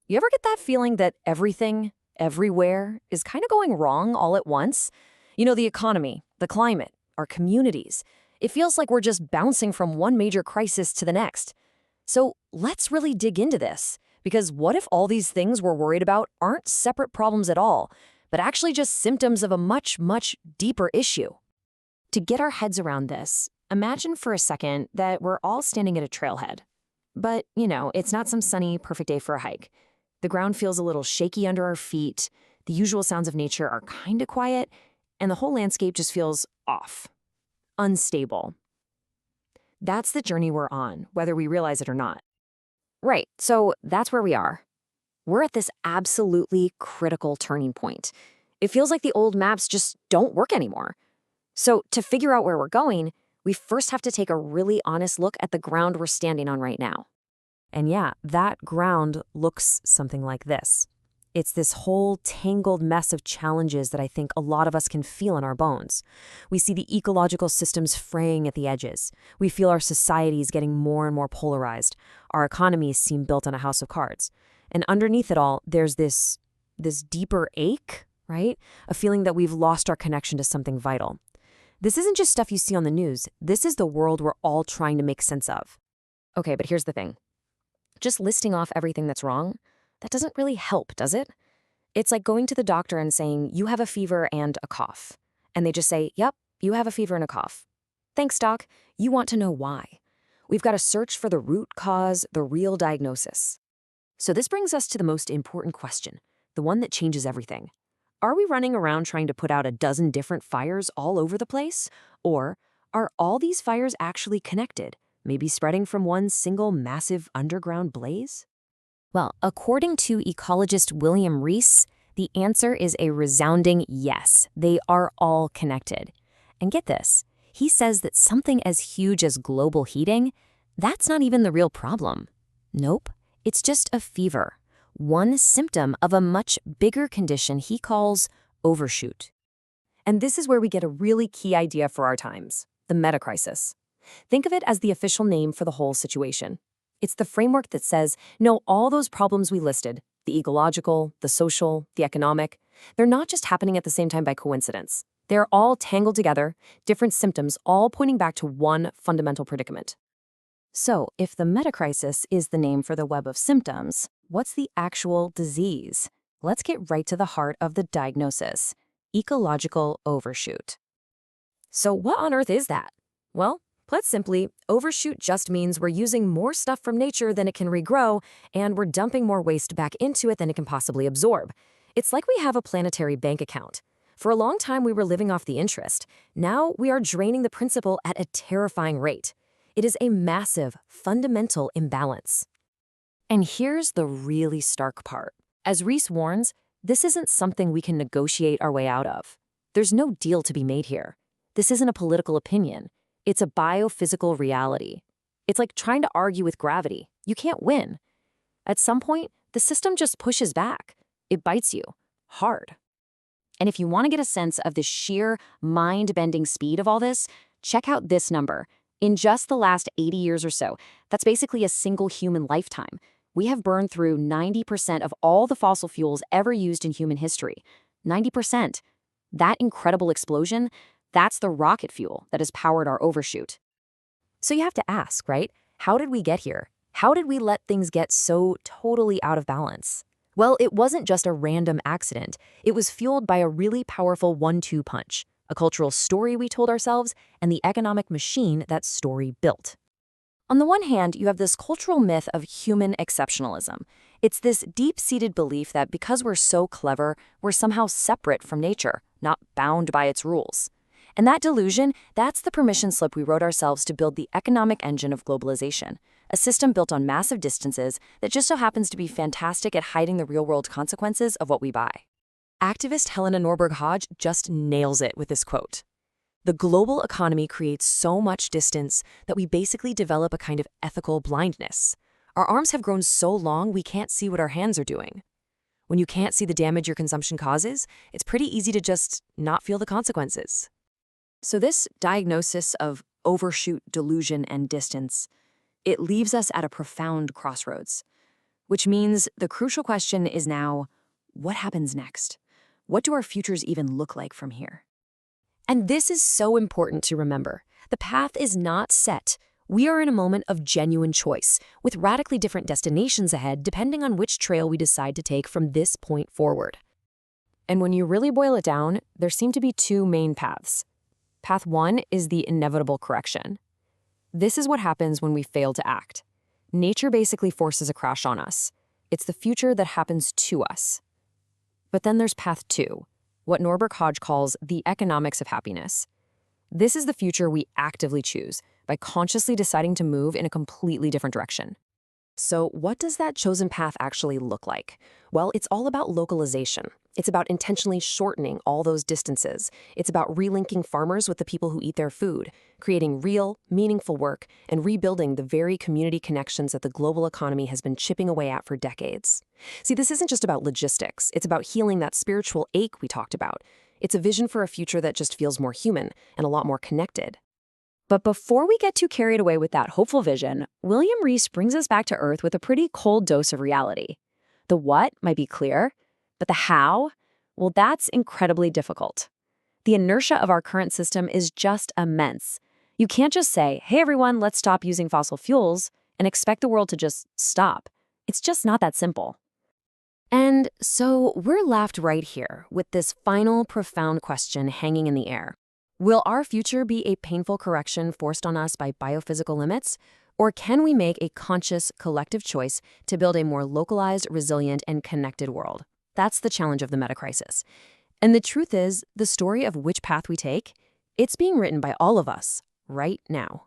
You ever get that feeling that everything, everywhere, is kind of going wrong all at once? The economy, the climate, our communities. It feels like we're just bouncing from one major crisis to the next. So let's really dig into this, because what if all these things we're worried about aren't separate problems at all, but actually just symptoms of a much, much deeper issue? To get our heads around this, imagine for a second that we're all standing at a trailhead. But, it's not some sunny, perfect day for a hike. The ground feels a little shaky under our feet, the usual sounds of nature are kind of quiet, and the whole landscape just feels off, unstable. That's the journey we're on, whether we realize it or not. Right, so that's where we are. We're at this absolutely critical turning point. It feels like the old maps just don't work anymore. So to figure out where we're going, we first have to take a really honest look at the ground we're standing on right now. And yeah, that ground looks something like this. It's this whole tangled mess of challenges that I think a lot of us can feel in our bones. We see the ecological systems fraying at the edges. We feel our societies getting more and more polarized. Our economies seem built on a house of cards. And underneath it all, there's this deeper ache, right? A feeling that we've lost our connection to something vital. This isn't just stuff you see on the news. This is the world we're all trying to make sense of. Okay, but here's the thing. Just listing off everything that's wrong, that doesn't really help, does it? It's like going to the doctor and saying, you have a fever and a cough. And they just say, yep, you have a fever and a cough. Thanks, doc. You want to know why. We've got to search for the root cause, the real diagnosis. So this brings us to the most important question, the one that changes everything. Are we running around trying to put out a dozen different fires all over the place? Or are all these fires actually connected? Maybe spreading from one single massive underground blaze? Well, according to ecologist William Rees, the answer is a resounding yes. They are all connected. And get this, he says that something as huge as global heating, that's not even the real problem. Nope, it's just a fever, one symptom of a much bigger condition he calls overshoot. And this is where we get a really key idea for our times, the Metacrisis. Think of it as the official name for the whole situation. It's the framework that says, no, all those problems we listed, the ecological, the social, the economic, they're not just happening at the same time by coincidence. They're all tangled together, different symptoms, all pointing back to one fundamental predicament. So, if the Metacrisis is the name for the web of symptoms, what's the actual disease? Let's get right to the heart of the diagnosis: ecological overshoot. So what on earth is that? Well, put simply, overshoot just means we're using more stuff from nature than it can regrow, and we're dumping more waste back into it than it can possibly absorb. It's like we have a planetary bank account. For a long time, we were living off the interest. Now we are draining the principal at a terrifying rate. It is a massive, fundamental imbalance. And here's the really stark part. As Rees warns, this isn't something we can negotiate our way out of. There's no deal to be made here. This isn't a political opinion. It's a biophysical reality. It's like trying to argue with gravity. You can't win. At some point, the system just pushes back. It bites you, hard. And if you want to get a sense of the sheer mind-bending speed of all this, check out this number. In just the last 80 years or so, that's basically a single human lifetime, we have burned through 90% of all the fossil fuels ever used in human history. 90%. That incredible explosion, that's the rocket fuel that has powered our overshoot. So you have to ask, right? How did we get here? How did we let things get so totally out of balance? Well, it wasn't just a random accident. It was fueled by a really powerful 1-2 punch, a cultural story we told ourselves, and the economic machine that story built. On the one hand, you have this cultural myth of human exceptionalism. It's this deep-seated belief that because we're so clever, we're somehow separate from nature, not bound by its rules. And that delusion, that's the permission slip we wrote ourselves to build the economic engine of globalization, a system built on massive distances that just so happens to be fantastic at hiding the real-world consequences of what we buy. Activist Helena Norberg-Hodge just nails it with this quote. The global economy creates so much distance that we basically develop a kind of ethical blindness. Our arms have grown so long we can't see what our hands are doing. When you can't see the damage your consumption causes, it's pretty easy to just not feel the consequences. So this diagnosis of overshoot, delusion, and distance, it leaves us at a profound crossroads. which means the crucial question is now, what happens next? What do our futures even look like from here? And this is so important to remember. The path is not set. We are in a moment of genuine choice, with radically different destinations ahead depending on which trail we decide to take from this point forward. And when you really boil it down, there seem to be two main paths. Path one is the inevitable correction. This is what happens when we fail to act. Nature basically forces a crash on us. It's the future that happens to us. But then there's path two, what Norbert Hodge calls the economics of happiness. This is the future we actively choose by consciously deciding to move in a completely different direction. So what does that chosen path actually look like? Well, it's all about localization. It's about intentionally shortening all those distances. It's about relinking farmers with the people who eat their food, creating real, meaningful work, and rebuilding the very community connections that the global economy has been chipping away at for decades. See, this isn't just about logistics. It's about healing that spiritual ache we talked about. It's a vision for a future that just feels more human and a lot more connected. But before we get too carried away with that hopeful vision, William Rees brings us back to Earth with a pretty cold dose of reality. The what might be clear, but the how? Well, that's incredibly difficult. The inertia of our current system is just immense. You can't just say, hey everyone, let's stop using fossil fuels, and expect the world to just stop. It's just not that simple. And so we're left right here with this final profound question hanging in the air. Will our future be a painful correction forced on us by biophysical limits? Or can we make a conscious, collective choice to build a more localized, resilient, and connected world? That's the challenge of the Metacrisis. And the truth is, the story of which path we take, it's being written by all of us right now.